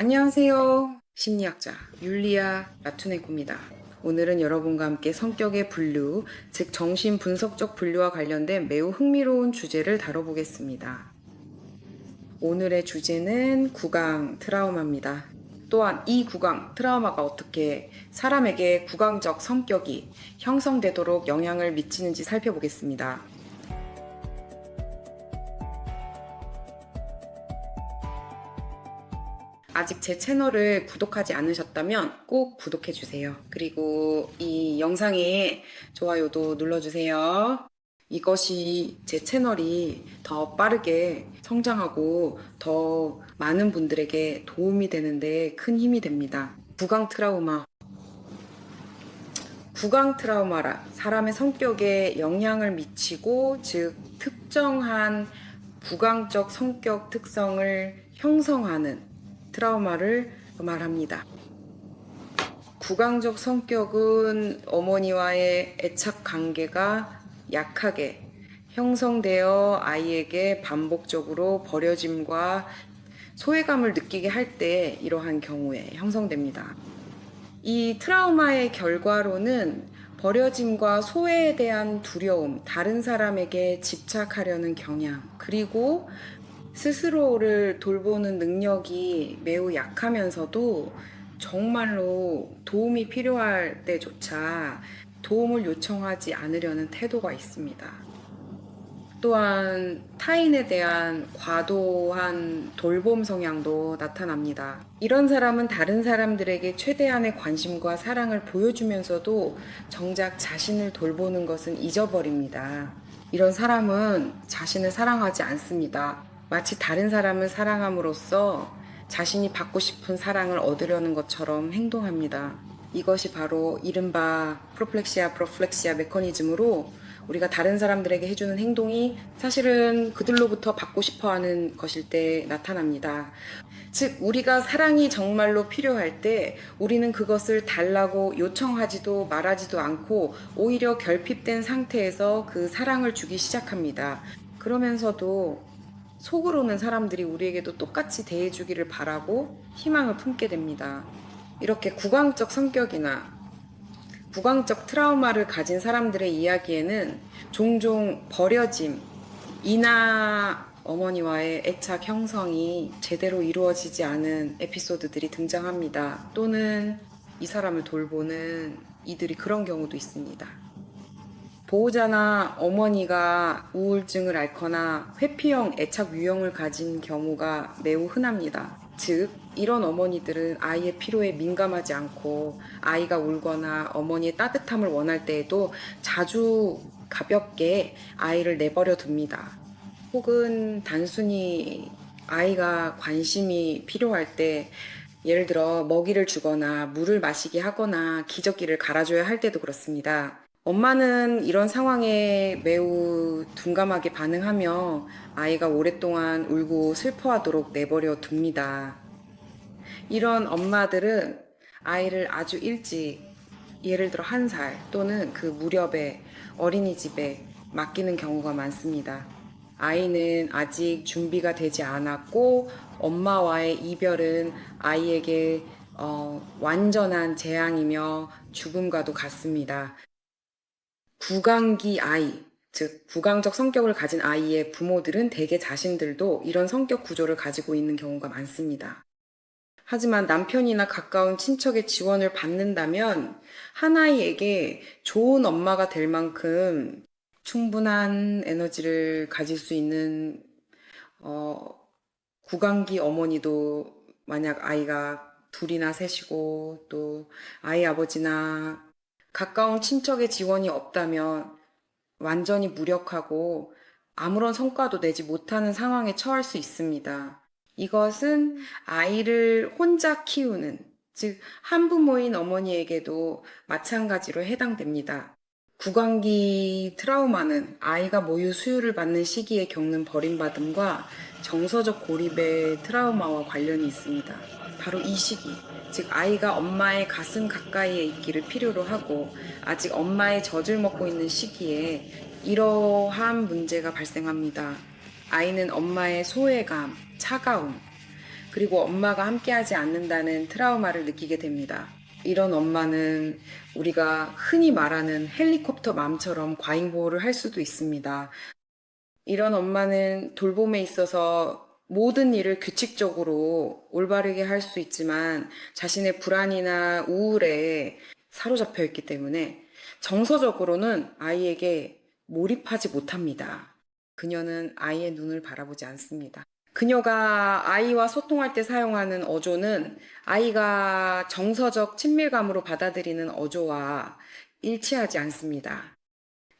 안녕하세요. 심리학자 율리아 라투네코입니다. 오늘은 여러분과 함께 성격의 분류, 즉 정신 분석적 분류와 관련된 매우 흥미로운 주제를 다뤄보겠습니다. 오늘의 주제는 구강 트라우마입니다. 또한 이 구강 트라우마가 어떻게 사람에게 구강적 성격이 형성되도록 영향을 미치는지 살펴보겠습니다. 아직 제 채널을 구독하지 않으셨다면 꼭 구독해주세요. 그리고 이 영상에 좋아요도 눌러주세요. 이것이 제 채널이 더 빠르게 성장하고 더 많은 분들에게 도움이 되는데 큰 힘이 됩니다. 구강 트라우마. 구강 트라우마라 사람의 성격에 영향을 미치고, 즉 특정한 구강적 성격 특성을 형성하는 트라우마를 말합니다. 구강적 성격은 어머니와의 애착 관계가 약하게 형성되어 아이에게 반복적으로 버려짐과 소외감을 느끼게 할 때 이러한 경우에 형성됩니다. 이 트라우마의 결과로는 버려짐과 소외에 대한 두려움, 다른 사람에게 집착하려는 경향, 그리고 스스로를 돌보는 능력이 매우 약하면서도 정말로 도움이 필요할 때조차 도움을 요청하지 않으려는 태도가 있습니다. 또한 타인에 대한 과도한 돌봄 성향도 나타납니다. 이런 사람은 다른 사람들에게 최대한의 관심과 사랑을 보여주면서도 정작 자신을 돌보는 것은 잊어버립니다. 이런 사람은 자신을 사랑하지 않습니다. 마치 다른 사람을 사랑함으로써 자신이 받고 싶은 사랑을 얻으려는 것처럼 행동합니다. 이것이 바로 이른바 프로플렉시아 메커니즘으로 우리가 다른 사람들에게 해주는 행동이 사실은 그들로부터 받고 싶어하는 것일 때 나타납니다. 즉, 우리가 사랑이 정말로 필요할 때 우리는 그것을 달라고 요청하지도 말하지도 않고 오히려 결핍된 상태에서 그 사랑을 주기 시작합니다. 그러면서도 속으로는 사람들이 우리에게도 똑같이 대해주기를 바라고 희망을 품게 됩니다. 이렇게 구강적 성격이나 구강적 트라우마를 가진 사람들의 이야기에는 종종 버려짐, 이나 어머니와의 애착 형성이 제대로 이루어지지 않은 에피소드들이 등장합니다. 또는 이 사람을 돌보는 이들이 그런 경우도 있습니다. 보호자나 어머니가 우울증을 앓거나 회피형 애착 유형을 가진 경우가 매우 흔합니다. 즉, 이런 어머니들은 아이의 필요에 민감하지 않고 아이가 울거나 어머니의 따뜻함을 원할 때에도 자주 가볍게 아이를 내버려 둡니다. 혹은 단순히 아이가 관심이 필요할 때, 예를 들어 먹이를 주거나 물을 마시게 하거나 기저귀를 갈아줘야 할 때도 그렇습니다. 엄마는 이런 상황에 매우 둔감하게 반응하며 아이가 오랫동안 울고 슬퍼하도록 내버려 둡니다. 이런 엄마들은 아이를 아주 일찍, 예를 들어 1살 또는 그 무렵에 어린이집에 맡기는 경우가 많습니다. 아이는 아직 준비가 되지 않았고 엄마와의 이별은 아이에게 완전한 재앙이며 죽음과도 같습니다. 구강기 아이, 즉 구강적 성격을 가진 아이의 부모들은 대개 자신들도 이런 성격 구조를 가지고 있는 경우가 많습니다. 하지만 남편이나 가까운 친척의 지원을 받는다면 한 아이에게 좋은 엄마가 될 만큼 충분한 에너지를 가질 수 있는 구강기 어머니도, 만약 아이가 둘이나 셋이고 또 아이 아버지나 가까운 친척의 지원이 없다면 완전히 무력하고 아무런 성과도 내지 못하는 상황에 처할 수 있습니다. 이것은 아이를 혼자 키우는, 즉 한부모인 어머니에게도 마찬가지로 해당됩니다. 구강기 트라우마는 아이가 모유 수유를 받는 시기에 겪는 버림받음과 정서적 고립의 트라우마와 관련이 있습니다. 바로 이 시기, 즉 아이가 엄마의 가슴 가까이에 있기를 필요로 하고 아직 엄마의 젖을 먹고 있는 시기에 이러한 문제가 발생합니다. 아이는 엄마의 소외감, 차가움, 그리고 엄마가 함께하지 않는다는 트라우마를 느끼게 됩니다. 이런 엄마는 우리가 흔히 말하는 헬리콥터 맘처럼 과잉보호를 할 수도 있습니다. 이런 엄마는 돌봄에 있어서 모든 일을 규칙적으로 올바르게 할 수 있지만 자신의 불안이나 우울에 사로잡혀 있기 때문에 정서적으로는 아이에게 몰입하지 못합니다. 그녀는 아이의 눈을 바라보지 않습니다. 그녀가 아이와 소통할 때 사용하는 어조는 아이가 정서적 친밀감으로 받아들이는 어조와 일치하지 않습니다.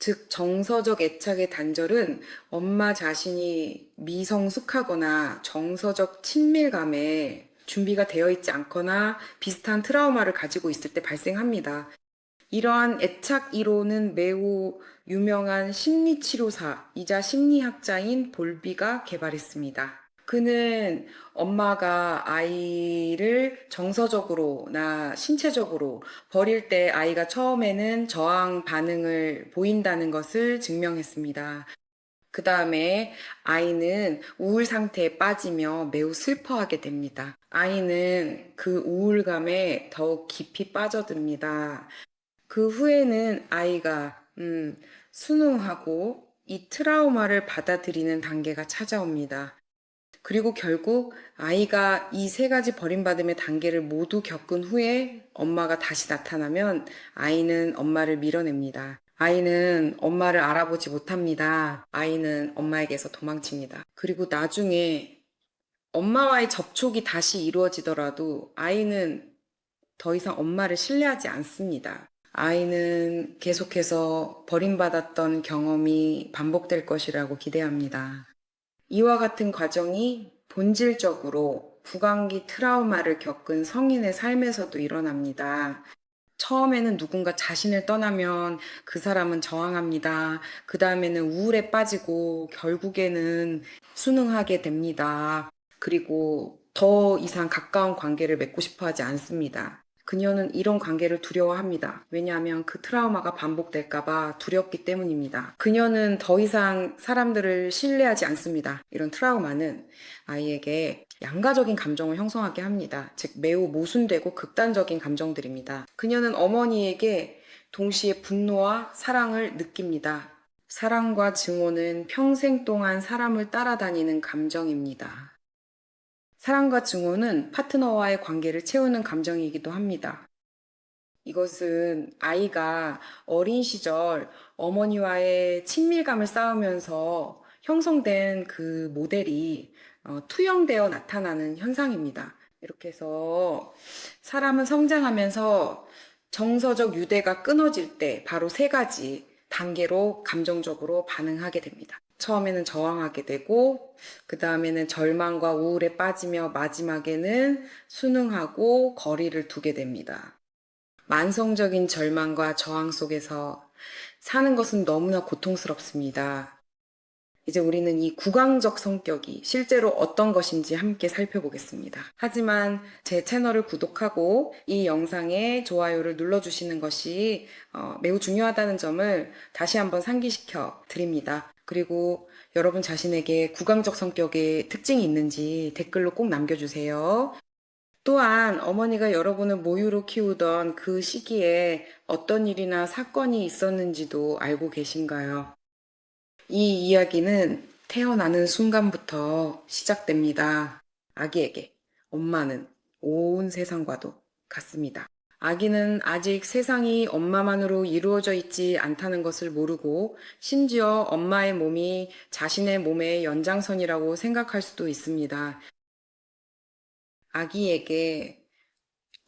즉, 정서적 애착의 단절은 엄마 자신이 미성숙하거나 정서적 친밀감에 준비가 되어 있지 않거나 비슷한 트라우마를 가지고 있을 때 발생합니다. 이러한 애착 이론은 매우 유명한 심리치료사이자 심리학자인 볼비가 개발했습니다. 그는 엄마가 아이를 정서적으로나 신체적으로 버릴 때 아이가 처음에는 저항 반응을 보인다는 것을 증명했습니다. 그 다음에 아이는 우울 상태에 빠지며 매우 슬퍼하게 됩니다. 아이는 그 우울감에 더욱 깊이 빠져듭니다. 그 후에는 아이가 순응하고 이 트라우마를 받아들이는 단계가 찾아옵니다. 그리고 결국 아이가 이 세 가지 버림받음의 단계를 모두 겪은 후에 엄마가 다시 나타나면 아이는 엄마를 밀어냅니다. 아이는 엄마를 알아보지 못합니다. 아이는 엄마에게서 도망칩니다. 그리고 나중에 엄마와의 접촉이 다시 이루어지더라도 아이는 더 이상 엄마를 신뢰하지 않습니다. 아이는 계속해서 버림받았던 경험이 반복될 것이라고 기대합니다. 이와 같은 과정이 본질적으로 부강기 트라우마를 겪은 성인의 삶에서도 일어납니다. 처음에는 누군가 자신을 떠나면 그 사람은 저항합니다. 그 다음에는 우울에 빠지고 결국에는 순응하게 됩니다. 그리고 더 이상 가까운 관계를 맺고 싶어 하지 않습니다. 그녀는 이런 관계를 두려워합니다. 왜냐하면 그 트라우마가 반복될까봐 두렵기 때문입니다. 그녀는 더 이상 사람들을 신뢰하지 않습니다. 이런 트라우마는 아이에게 양가적인 감정을 형성하게 합니다. 즉 매우 모순되고 극단적인 감정들입니다. 그녀는 어머니에게 동시에 분노와 사랑을 느낍니다. 사랑과 증오는 평생 동안 사람을 따라다니는 감정입니다. 사랑과 증오는 파트너와의 관계를 채우는 감정이기도 합니다. 이것은 아이가 어린 시절 어머니와의 친밀감을 쌓으면서 형성된 그 모델이 투영되어 나타나는 현상입니다. 이렇게 해서 사람은 성장하면서 정서적 유대가 끊어질 때 바로 세 가지 단계로 감정적으로 반응하게 됩니다. 처음에는 저항하게 되고 그 다음에는 절망과 우울에 빠지며 마지막에는 순응하고 거리를 두게 됩니다. 만성적인 절망과 저항 속에서 사는 것은 너무나 고통스럽습니다. 이제 우리는 이 구강적 성격이 실제로 어떤 것인지 함께 살펴보겠습니다. 하지만 제 채널을 구독하고 이 영상에 좋아요를 눌러주시는 것이 매우 중요하다는 점을 다시 한번 상기시켜 드립니다. 그리고 여러분 자신에게 구강적 성격의 특징이 있는지 댓글로 꼭 남겨주세요. 또한 어머니가 여러분을 모유로 키우던 그 시기에 어떤 일이나 사건이 있었는지도 알고 계신가요? 이 이야기는 태어나는 순간부터 시작됩니다. 아기에게 엄마는 온 세상과도 같습니다. 아기는 아직 세상이 엄마만으로 이루어져 있지 않다는 것을 모르고 심지어 엄마의 몸이 자신의 몸의 연장선이라고 생각할 수도 있습니다. 아기에게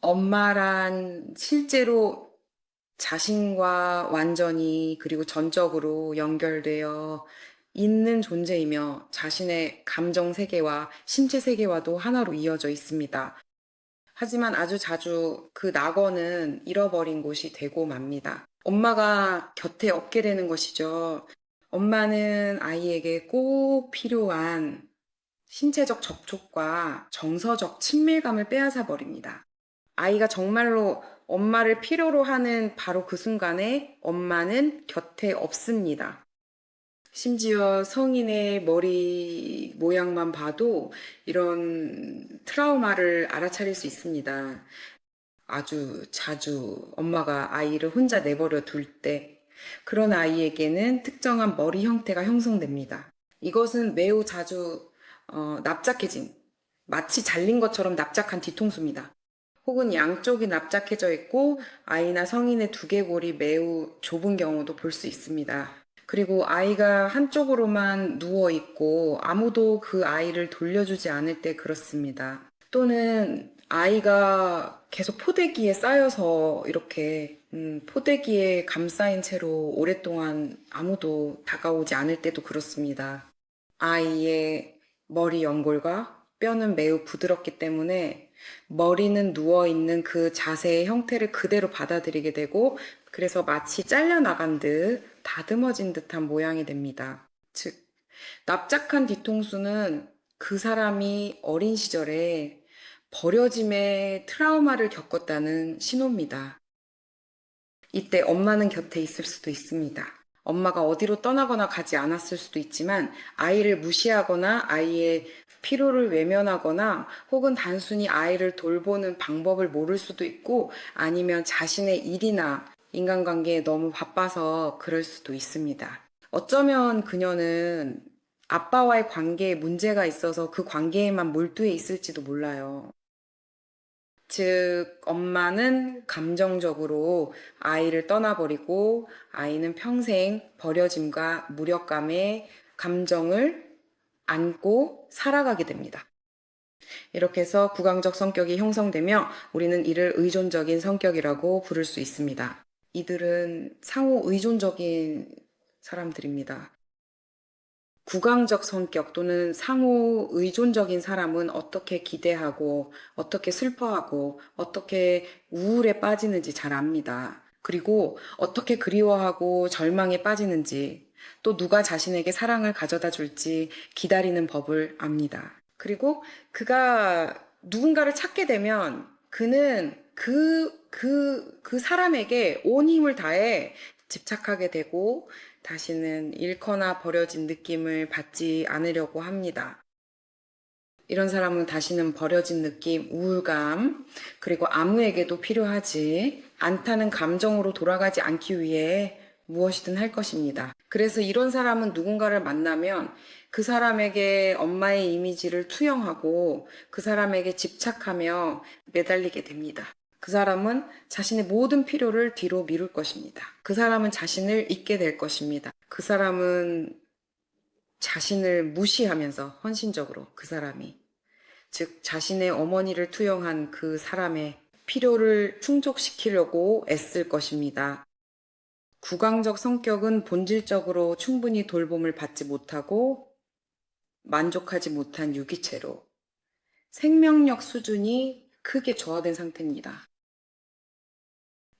엄마란 실제로 자신과 완전히 그리고 전적으로 연결되어 있는 존재이며 자신의 감정 세계와 신체 세계와도 하나로 이어져 있습니다. 하지만 아주 자주 그 낙원은 잃어버린 곳이 되고 맙니다. 엄마가 곁에 없게 되는 것이죠. 엄마는 아이에게 꼭 필요한 신체적 접촉과 정서적 친밀감을 빼앗아 버립니다. 아이가 정말로 엄마를 필요로 하는 바로 그 순간에 엄마는 곁에 없습니다. 심지어 성인의 머리 모양만 봐도 이런 트라우마를 알아차릴 수 있습니다. 아주 자주 엄마가 아이를 혼자 내버려 둘 때, 그런 아이에게는 특정한 머리 형태가 형성됩니다. 이것은 매우 자주 납작해진, 마치 잘린 것처럼 납작한 뒤통수입니다. 혹은 양쪽이 납작해져 있고 아이나 성인의 두개골이 매우 좁은 경우도 볼 수 있습니다. 그리고 아이가 한쪽으로만 누워 있고 아무도 그 아이를 돌려주지 않을 때 그렇습니다. 또는 아이가 계속 포대기에 쌓여서 이렇게 포대기에 감싸인 채로 오랫동안 아무도 다가오지 않을 때도 그렇습니다. 아이의 머리 연골과 뼈는 매우 부드럽기 때문에 머리는 누워있는 그 자세의 형태를 그대로 받아들이게 되고, 그래서 마치 잘려나간 듯 다듬어진 듯한 모양이 됩니다. 즉, 납작한 뒤통수는 그 사람이 어린 시절에 버려짐의 트라우마를 겪었다는 신호입니다. 이때 엄마는 곁에 있을 수도 있습니다. 엄마가 어디로 떠나거나 가지 않았을 수도 있지만 아이를 무시하거나 아이의 필요를 외면하거나 혹은 단순히 아이를 돌보는 방법을 모를 수도 있고, 아니면 자신의 일이나 인간관계에 너무 바빠서 그럴 수도 있습니다. 어쩌면 그녀는 아빠와의 관계에 문제가 있어서 그 관계에만 몰두해 있을지도 몰라요. 즉, 엄마는 감정적으로 아이를 떠나버리고 아이는 평생 버려짐과 무력감의 감정을 안고 살아가게 됩니다. 이렇게 해서 구강적 성격이 형성되며 우리는 이를 의존적인 성격이라고 부를 수 있습니다. 이들은 상호 의존적인 사람들입니다. 구강적 성격 또는 상호 의존적인 사람은 어떻게 기대하고 어떻게 슬퍼하고 어떻게 우울에 빠지는지 잘 압니다. 그리고 어떻게 그리워하고 절망에 빠지는지, 또 누가 자신에게 사랑을 가져다 줄지 기다리는 법을 압니다. 그리고 그가 누군가를 찾게 되면 그는 그 사람에게 온 힘을 다해 집착하게 되고 다시는 잃거나 버려진 느낌을 받지 않으려고 합니다. 이런 사람은 다시는 버려진 느낌, 우울감, 그리고 아무에게도 필요하지 않다는 감정으로 돌아가지 않기 위해 무엇이든 할 것입니다. 그래서 이런 사람은 누군가를 만나면 그 사람에게 엄마의 이미지를 투영하고 그 사람에게 집착하며 매달리게 됩니다. 그 사람은 자신의 모든 필요를 뒤로 미룰 것입니다. 그 사람은 자신을 잊게 될 것입니다. 그 사람은 자신을 무시하면서 헌신적으로 그 사람이, 즉 자신의 어머니를 투영한 그 사람의 필요를 충족시키려고 애쓸 것입니다. 구강적 성격은 본질적으로 충분히 돌봄을 받지 못하고 만족하지 못한 유기체로 생명력 수준이 크게 저하된 상태입니다.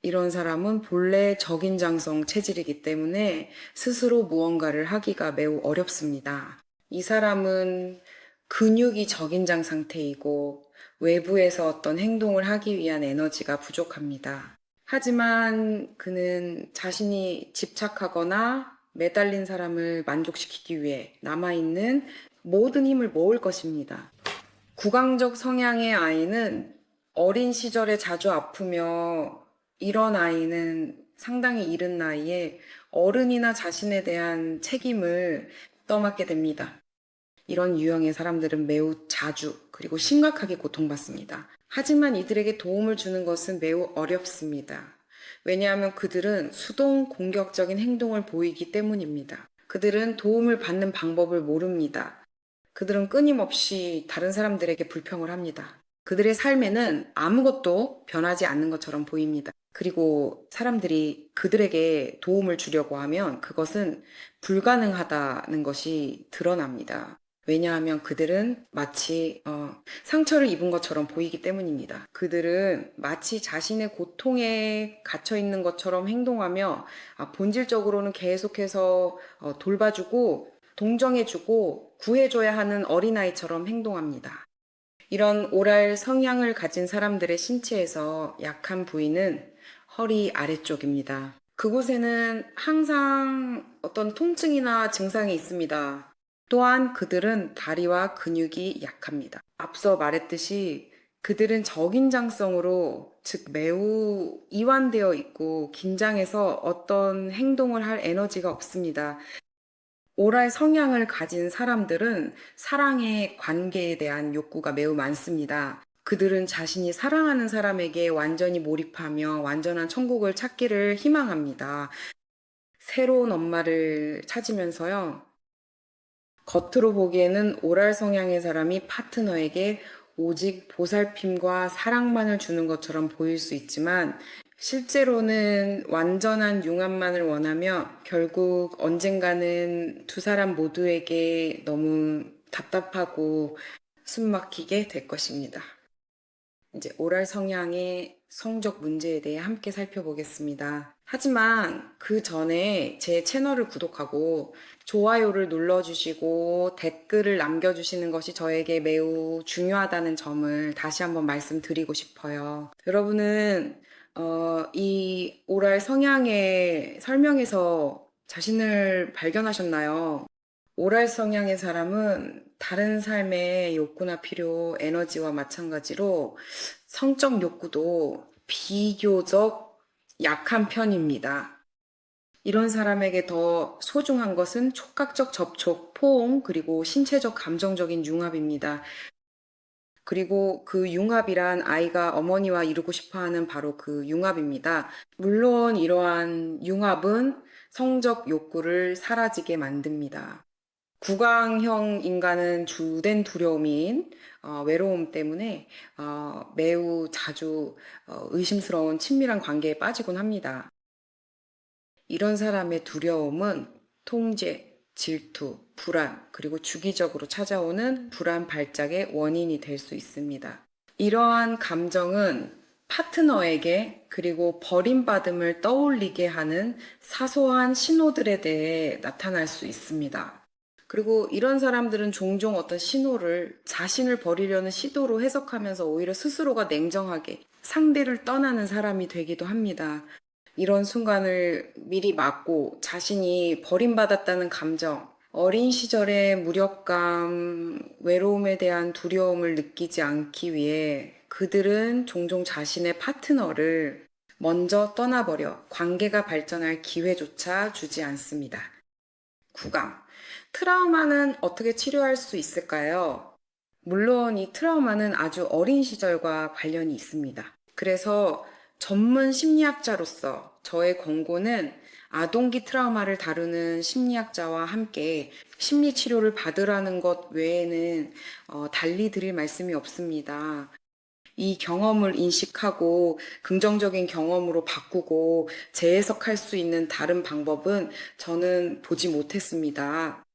이런 사람은 본래 적인장성 체질이기 때문에 스스로 무언가를 하기가 매우 어렵습니다. 이 사람은 근육이 적인장 상태이고 외부에서 어떤 행동을 하기 위한 에너지가 부족합니다. 하지만 그는 자신이 집착하거나 매달린 사람을 만족시키기 위해 남아있는 모든 힘을 모을 것입니다. 구강적 성향의 아이는 어린 시절에 자주 아프며, 이런 아이는 상당히 이른 나이에 어른이나 자신에 대한 책임을 떠맡게 됩니다. 이런 유형의 사람들은 매우 자주 그리고 심각하게 고통받습니다. 하지만 이들에게 도움을 주는 것은 매우 어렵습니다. 왜냐하면 그들은 수동 공격적인 행동을 보이기 때문입니다. 그들은 도움을 받는 방법을 모릅니다. 그들은 끊임없이 다른 사람들에게 불평을 합니다. 그들의 삶에는 아무것도 변하지 않는 것처럼 보입니다. 그리고 사람들이 그들에게 도움을 주려고 하면 그것은 불가능하다는 것이 드러납니다. 왜냐하면 그들은 마치 상처를 입은 것처럼 보이기 때문입니다. 그들은 마치 자신의 고통에 갇혀 있는 것처럼 행동하며 본질적으로는 계속해서 돌봐주고 동정해주고 구해줘야 하는 어린아이처럼 행동합니다. 이런 오랄 성향을 가진 사람들의 신체에서 약한 부위는 허리 아래쪽입니다. 그곳에는 항상 어떤 통증이나 증상이 있습니다. 또한 그들은 다리와 근육이 약합니다. 앞서 말했듯이 그들은 적인장성으로, 즉 매우 이완되어 있고 긴장해서 어떤 행동을 할 에너지가 없습니다. 오랄 성향을 가진 사람들은 사랑의 관계에 대한 욕구가 매우 많습니다. 그들은 자신이 사랑하는 사람에게 완전히 몰입하며 완전한 천국을 찾기를 희망합니다. 새로운 엄마를 찾으면서요. 겉으로 보기에는 오랄 성향의 사람이 파트너에게 오직 보살핌과 사랑만을 주는 것처럼 보일 수 있지만 실제로는 완전한 융합만을 원하며 결국 언젠가는 두 사람 모두에게 너무 답답하고 숨막히게 될 것입니다. 이제 오랄 성향의 성적 문제에 대해 함께 살펴보겠습니다. 하지만 그 전에 제 채널을 구독하고 좋아요를 눌러주시고 댓글을 남겨주시는 것이 저에게 매우 중요하다는 점을 다시 한번 말씀드리고 싶어요. 여러분은 이 오랄 성향의 설명에서 자신을 발견하셨나요? 오랄 성향의 사람은 다른 삶의 욕구나 필요, 에너지와 마찬가지로 성적 욕구도 비교적 약한 편입니다. 이런 사람에게 더 소중한 것은 촉각적 접촉, 포옹, 그리고 신체적 감정적인 융합입니다. 그리고 그 융합이란 아이가 어머니와 이루고 싶어 하는 바로 그 융합입니다. 물론 이러한 융합은 성적 욕구를 사라지게 만듭니다. 구강형 인간은 주된 두려움인 외로움 때문에 매우 자주 의심스러운 친밀한 관계에 빠지곤 합니다. 이런 사람의 두려움은 통제, 질투, 불안, 그리고 주기적으로 찾아오는 불안 발작의 원인이 될 수 있습니다. 이러한 감정은 파트너에게 그리고 버림받음을 떠올리게 하는 사소한 신호들에 대해 나타날 수 있습니다. 그리고 이런 사람들은 종종 어떤 신호를 자신을 버리려는 시도로 해석하면서 오히려 스스로가 냉정하게 상대를 떠나는 사람이 되기도 합니다. 이런 순간을 미리 막고 자신이 버림받았다는 감정, 어린 시절의 무력감, 외로움에 대한 두려움을 느끼지 않기 위해 그들은 종종 자신의 파트너를 먼저 떠나버려 관계가 발전할 기회조차 주지 않습니다. 9강. 트라우마는 어떻게 치료할 수 있을까요? 물론 이 트라우마는 아주 어린 시절과 관련이 있습니다. 그래서 전문 심리학자로서 저의 권고는 아동기 트라우마를 다루는 심리학자와 함께 심리 치료를 받으라는 것 외에는 달리 드릴 말씀이 없습니다. 이 경험을 인식하고 긍정적인 경험으로 바꾸고 재해석할 수 있는 다른 방법은 저는 보지 못했습니다.